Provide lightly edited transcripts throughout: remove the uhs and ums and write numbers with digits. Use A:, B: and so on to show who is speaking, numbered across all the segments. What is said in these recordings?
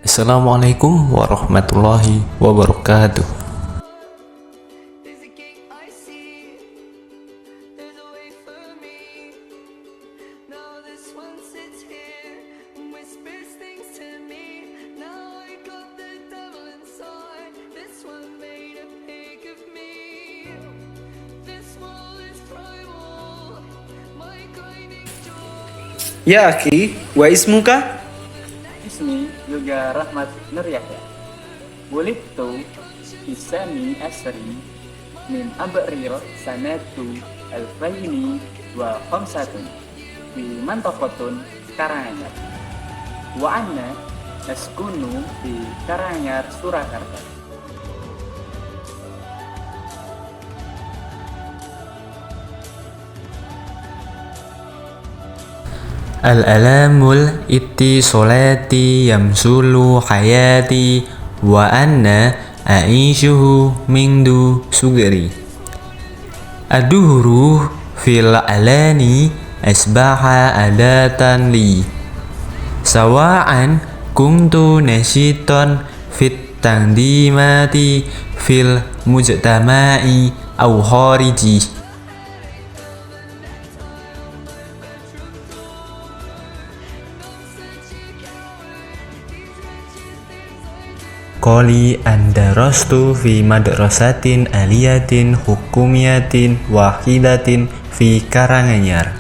A: Assalamualaikum warahmatullahi wabarakatuh.
B: There's a gate I see, there's a way for me. Now this one sits here and whispers things to me. Now I got the devil inside. This one made a pig of me. This wall is primal, my grinding jaw.
C: Ya akhi, wa ismuka?
D: Ismi juga Rahmat Nur Yahya. Wulidtu Isami Asri min Abril sanatu alfaini wa khamsatun fi mantaqatun Karanganyar. Wa anna askunu di Karanganyar, Surakarta.
A: Al-alamul ittisolati yamsulu hayati wa anna a'ishuhu mindu sugri. Aduhru fil alani asbaha adatan li. Sawa'an kuntu nasyiton fit tandimati fil mujtama'i aw khariji. Qoli andarastu fi madrasatin aliyatin hukumiyatin wahidatin fi Karanganyar.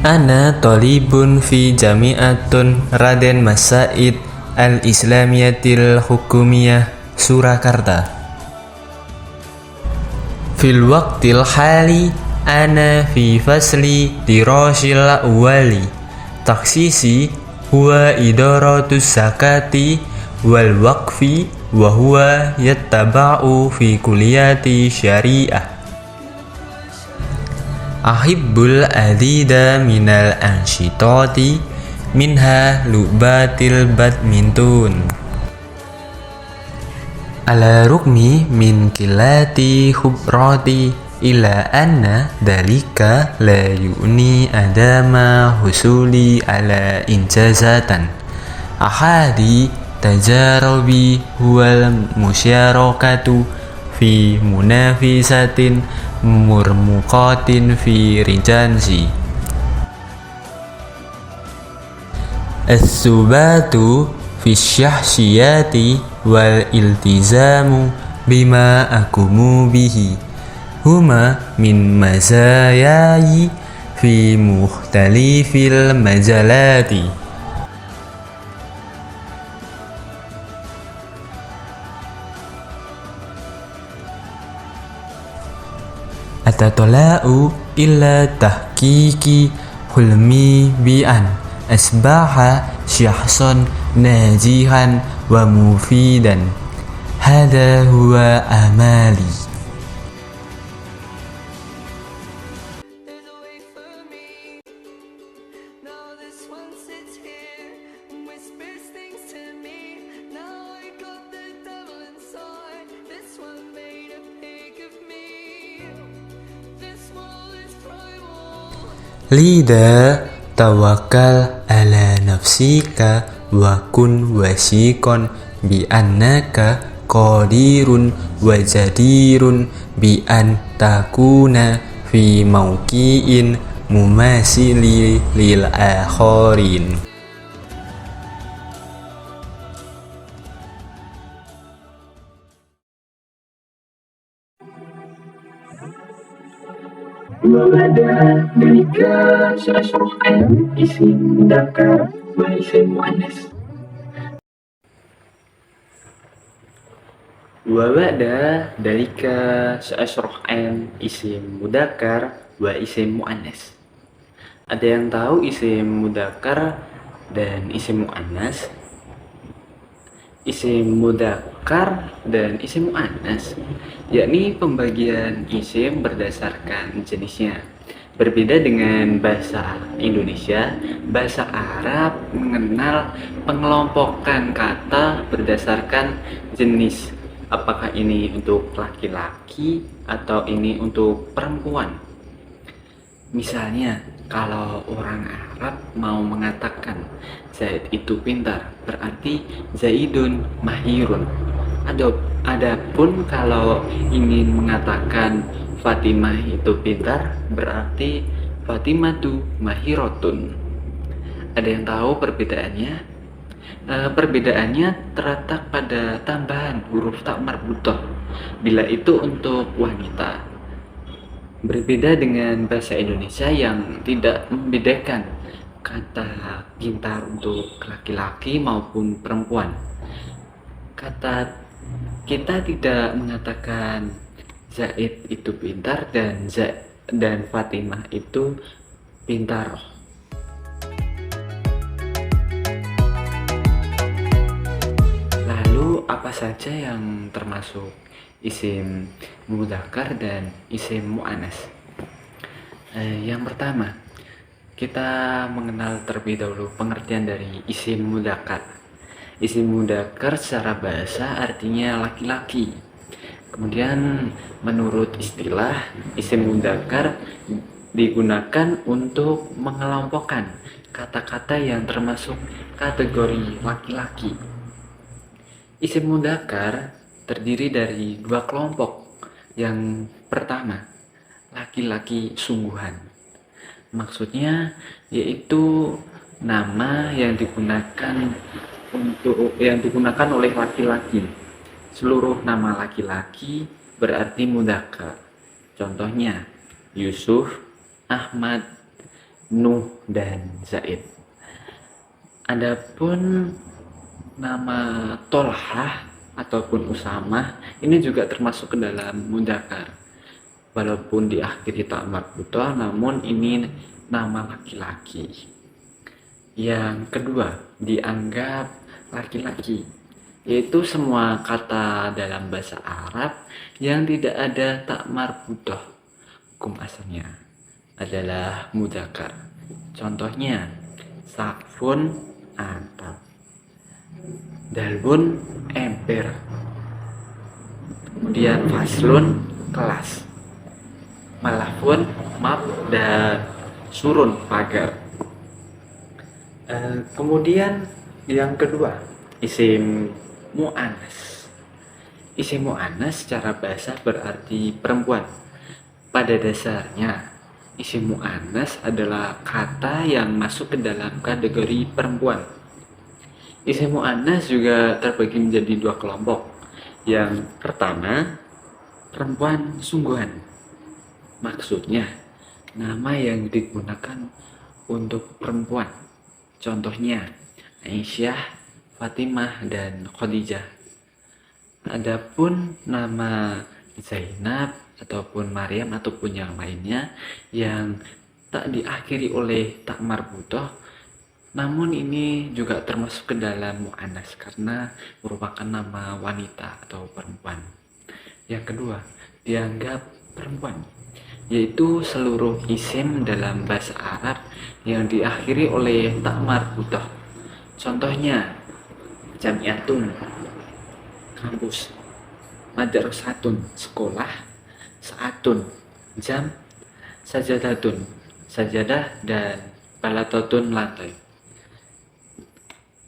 A: Ana tolibun fi jami'atun Raden Masaid al-Islamiyatil Hukumiyah Surakarta. Fil waqtil hali ana fi fasli dirashil awali. Taksisi huwa idaratus zakati wal waqfi wa huwa yattaba'u fi kulliyati syariah. Ahibbul adida minal ansyitati minha lubatil badmintun. Ala rukmi min kilati hubrati ila anna dalika la yu'ni adama husuli ala injazatan ahadi tajarubi huwal musyarakatu fi munafisatin murmuqatin fi rijansi. As-subatu fi syahsiyati wal iltizamu bima akumu bihi huma min mazayayi fi mukhtalifil majalati. Atatola'u illa tahqiqi hulmi bi'an asbaha syahson najihan wa mufidan. Hada huwa amali.
B: There's a way for me. Now this one sits here and whispers things to me. Now I got the devil inside. This one made a pig of me. This wall is primal.
A: Lida tawakkal ala nafsika wa kun wasikon bi annaka qadirun wa jadirun bi an takuna fi mauqi'in mumasili lil akharin.
E: Wabada dalika syasrohan isim mudzakkar wa isim muannas.
D: Wabada dalika syasrohan isim mudzakkar wa isim muannas. Ada yang tahu isim mudzakkar dan isim muannas? Isim mudzakkar dan isim muannas, yakni pembagian isim berdasarkan jenisnya. Berbeda dengan bahasa Indonesia, bahasa Arab mengenal pengelompokan kata berdasarkan jenis. Apakah ini untuk laki-laki atau ini untuk perempuan? Misalnya, Kalau orang Arab mau mengatakan Zaid itu pintar, berarti Zaidun mahirun. Adapun kalau ingin mengatakan Fatimah itu pintar, berarti Fatimah itu mahirotun. Ada yang tahu perbedaannya? Perbedaannya terletak pada tambahan huruf tak marbutoh bila itu untuk wanita. Berbeda dengan bahasa Indonesia yang tidak membedakan kata pintar untuk laki-laki maupun perempuan. Kita tidak mengatakan Zaid itu pintar dan Fatimah itu pintar. Lalu apa saja yang termasuk isim mudzakkar dan isim muannas? Yang pertama, kita mengenal terlebih dahulu pengertian dari isim mudzakkar. Isim mudzakkar secara bahasa artinya laki-laki. Kemudian menurut istilah, isim mudzakkar digunakan untuk mengelompokkan kata-kata yang termasuk kategori laki-laki. Isim mudzakkar terdiri dari dua kelompok. Yang pertama, laki-laki sungguhan. Maksudnya yaitu nama yang digunakan oleh laki-laki. Seluruh nama laki-laki berarti mudzakkar. Contohnya Yusuf, Ahmad, Nuh, dan Zaid. Adapun nama Tolhah ataupun Usamah ini juga termasuk ke dalam mudzakkar. Walaupun diakhiri ta marbuthah, namun ini nama laki-laki. Yang kedua, dianggap laki-laki, yaitu semua kata dalam bahasa Arab yang tidak ada ta marbuthah. Hukum asalnya adalah mudzakkar. Contohnya, sakfun atap, dalbun ember, kemudian faslun kelas, malafun map, dan surun pagar. Kemudian yang kedua, isim mu'annas. Isim mu'annas secara bahasa berarti perempuan. Pada dasarnya, isim mu'annas adalah kata yang masuk ke dalam kategori perempuan. Isim mu'annas juga terbagi menjadi dua kelompok. Yang pertama, perempuan sungguhan. Maksudnya, nama yang digunakan untuk perempuan. Contohnya, Aisyah, Fatimah, dan Khadijah. Adapun nama Zainab ataupun Maryam ataupun yang lainnya yang tak diakhiri oleh tak marbuthah, namun ini juga termasuk ke dalam mu'annas karena merupakan nama wanita atau perempuan. Yang kedua, dianggap perempuan, yaitu seluruh isim dalam bahasa Arab yang diakhiri oleh tak marbuthah. Contohnya, jami'atun, kampus, madrasatun, sekolah, saatun, jam, sajadatun, sajadah, dan balatatun, lantai.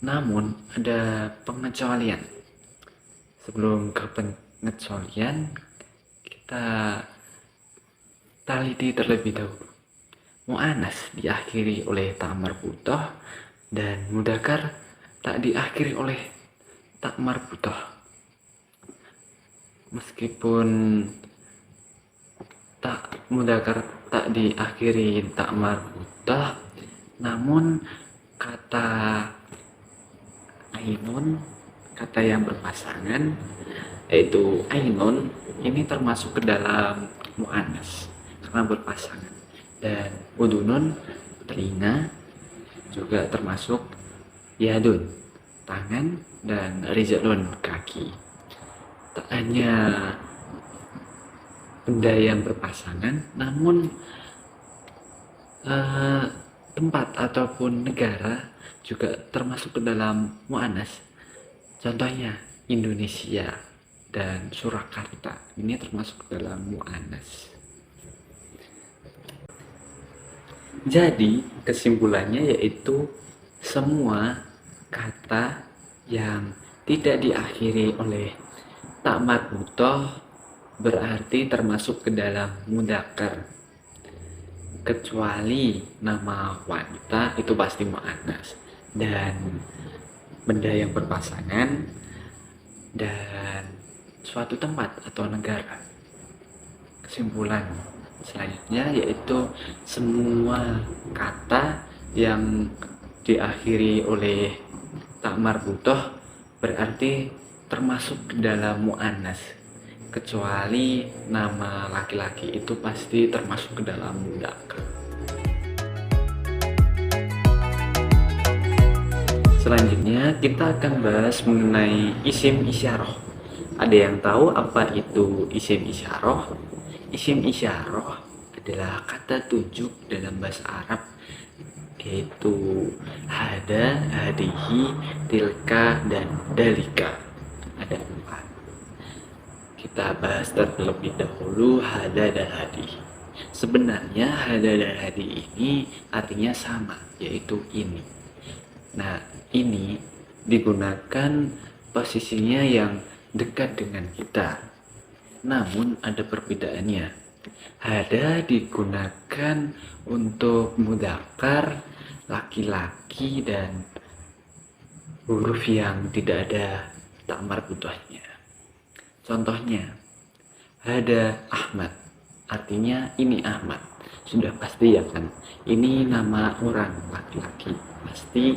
D: Namun ada pengecualian. Sebelum ke pengecualian, kita teliti terlebih dahulu. Mu'annas diakhiri oleh ta marbuthah dan mudzakkar tak diakhiri oleh ta marbuthah. Meskipun mudzakkar tak diakhiri ta marbuthah, namun kata ainun, kata yang berpasangan yaitu ainun, ini termasuk ke dalam mu'annas karena berpasangan. Dan udunun, telinga, juga termasuk yadun, tangan, dan rijlun, kaki. Tak hanya benda yang berpasangan, namun tempat ataupun negara juga termasuk ke dalam mu'annas. Contohnya Indonesia dan Surakarta, ini termasuk ke dalam mu'annas. Jadi kesimpulannya yaitu semua kata yang tidak diakhiri oleh tak marbutoh berarti termasuk ke dalam mudzakkar, kecuali nama wanita itu pasti muannas, dan benda yang berpasangan, dan suatu tempat atau negara. Kesimpulan selanjutnya yaitu semua kata yang diakhiri oleh tak marbutoh berarti termasuk ke dalam muannas, kecuali nama laki-laki itu pasti termasuk ke dalam mudzakkar. Selanjutnya kita akan bahas mengenai isim isyarah. Ada yang tahu apa itu isim isyarah? Isim isyarah adalah kata tunjuk dalam bahasa Arab, yaitu hada, hadihi, tilka, dan dalika. Ada 4. Kita bahas terlebih dahulu hada dan hadihi. Sebenarnya hada dan hadihi ini artinya sama, yaitu ini. Nah, ini digunakan posisinya yang dekat dengan kita. Namun ada perbedaannya. Hada digunakan untuk mudzakkar laki-laki dan huruf yang tidak ada tak marbutohnya. Contohnya, hada Ahmad, artinya ini Ahmad. Sudah pasti ya kan, ini nama orang laki-laki, pasti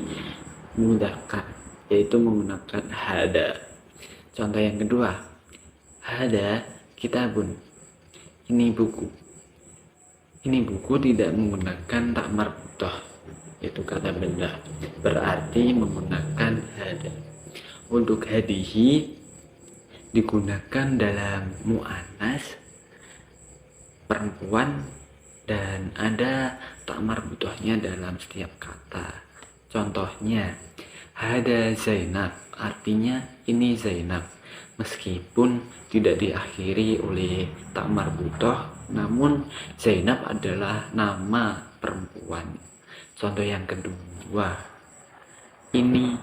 D: mudzakkar, yaitu menggunakan hada. Contoh yang kedua, hada kitabun, ini buku. Ini buku tidak menggunakan tak marbutoh, yaitu kata benda, berarti menggunakan hada. Untuk hadihi digunakan dalam muannas, perempuan, dan ada tak marbutohnya dalam setiap kata. Contohnya, hada Zainab, artinya ini Zainab, meskipun tidak diakhiri oleh tak marbutoh, namun Zainab adalah nama perempuan. Contoh yang kedua, ini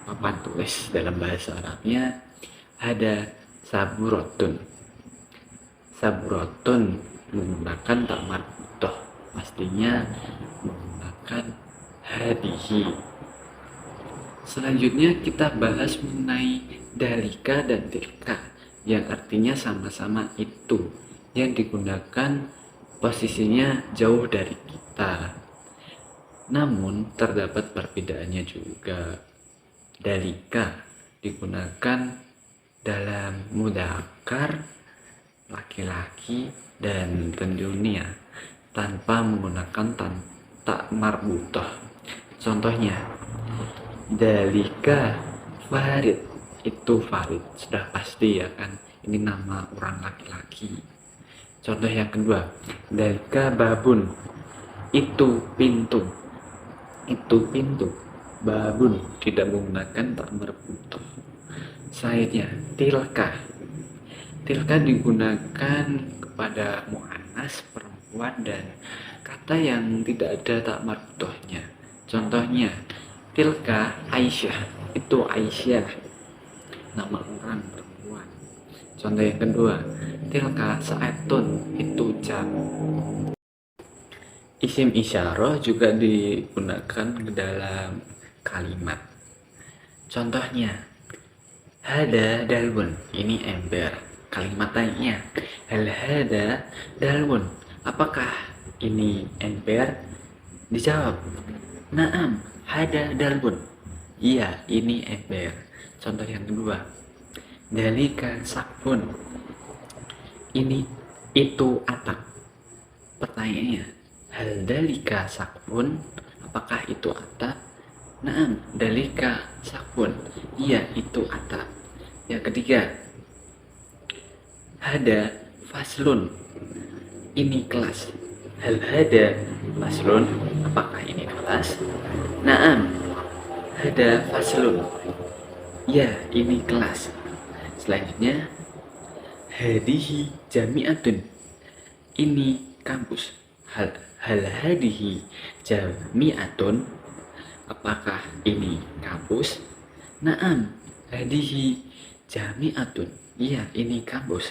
D: papan tulis dalam bahasa Arabnya, hada saburotun. Saburotun menggunakan tak marbutoh, pastinya menggunakan hadihi. Selanjutnya kita bahas mengenai dalika dan tilka, yang artinya sama-sama itu, yang digunakan posisinya jauh dari kita. Namun terdapat perbedaannya juga. Dalika digunakan dalam mudzakkar laki-laki dan tentunya tanpa menggunakan tak marbutoh. Contohnya, dalika Farid, itu Farid, sudah pasti ya kan, ini nama orang laki-laki. Contoh yang kedua, dalika babun, itu pintu. Itu pintu. Babun tidak menggunakan tak marbutoh. Selanjutnya, tilka. Tilka digunakan kepada muannas perempuan dan kata yang tidak ada tak marbutohnya. Contohnya, tilka Aisyah, itu Aisyah, nama orang perempuan. Contoh yang kedua, tilka Sa'atun, itu jam. Isim isyarah juga digunakan ke dalam kalimat. Contohnya, hada dalwun, ini ember. Kalimat lainnya, hal hada dalwun, apakah ini ember? Dijawab, naam, hada dalwun, iya ini ember. Contoh yang kedua, dalika sakfun, ini itu atap. Pertanyaannya, hal dalika sakfun, apakah itu atap? Naam, dalika sakfun, iya itu atap. Yang ketiga, hada faslun, ini kelas. Hal hada faslun, apakah ini kelas? Naam, hada faslun, ya ini kelas. Selanjutnya, hadihi jami'atun, ini kampus. hal hadihi jami'atun, apakah ini kampus? Naam, hadihi jami'atun, iya ini kampus.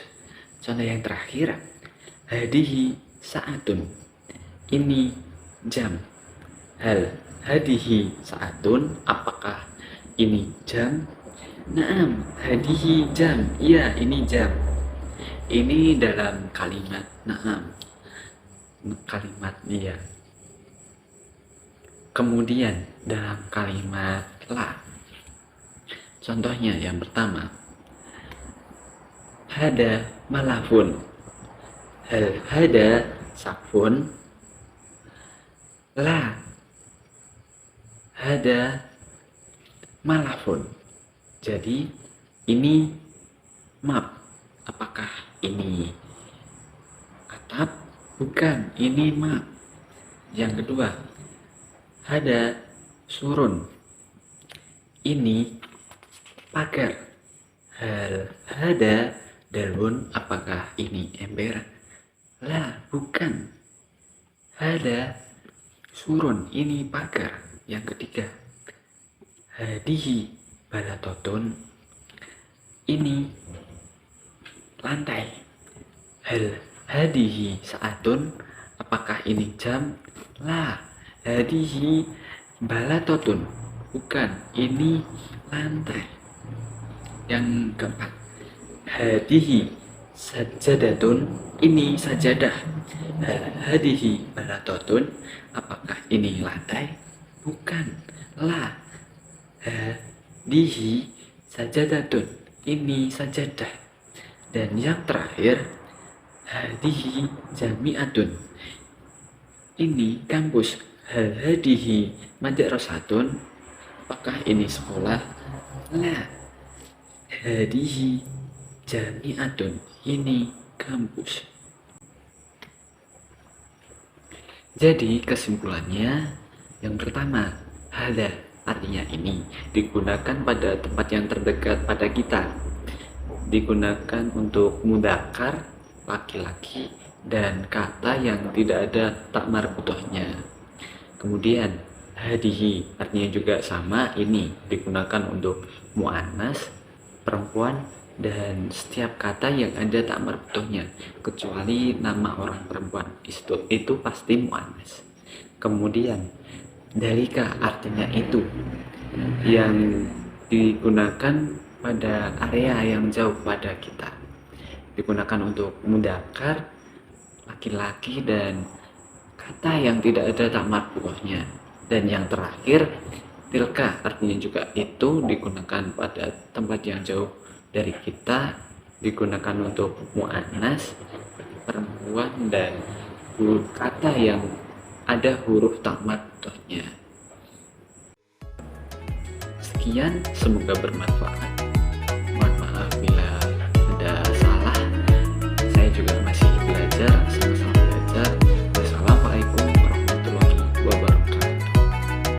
D: Contoh yang terakhir, hadihi sa'atun, ini jam. Hal hadihi sa'atun, apakah ini jam? Naam, hadihi jam, iya ini jam. Ini dalam kalimat naam, kalimat iya. Kemudian dalam kalimat la, contohnya yang pertama, hada malafun, hal hada sakfun, la hada malafun. Jadi ini map, apakah ini atap? Bukan, ini map. Yang kedua, hada surun, ini pagar. Hal hada dalun, apakah ini ember? Lah, bukan. Hada surun, ini pagar. Yang ketiga, hadihi balatotun, ini lantai. Hal hadihi saatun, apakah ini jam? Lah, hadihi balatotun, bukan, ini lantai. Yang keempat, hadihi sajadatun, ini sajadah. Hal hadihi balatotun, apakah ini lantai? Bukan, lah, hadihi sajadatun, ini sajadah. Dan yang terakhir, hadihi jami'atun, ini kampus. Hal hadihi madrasatun, apakah ini sekolah? Lah, hadihi jami'atun, ini kampus. Jadi kesimpulannya, yang pertama, hada artinya ini digunakan pada tempat yang terdekat pada kita, digunakan untuk mudzakkar laki-laki dan kata yang tidak ada tak marbutohnya. Kemudian hadihi artinya juga sama, ini digunakan untuk muannas perempuan dan setiap kata yang ada tak marbutohnya kecuali nama orang perempuan itu pasti muannas. Kemudian dalika artinya itu, yang digunakan pada area yang jauh pada kita, digunakan untuk mudzakkar laki-laki dan kata yang tidak ada tak marbutohnya. Dan yang terakhir, tilka artinya juga itu, digunakan pada tempat yang jauh dari kita, digunakan untuk muannas perempuan dan kata yang ada huruf tak marbutohnya. Sekian, semoga bermanfaat.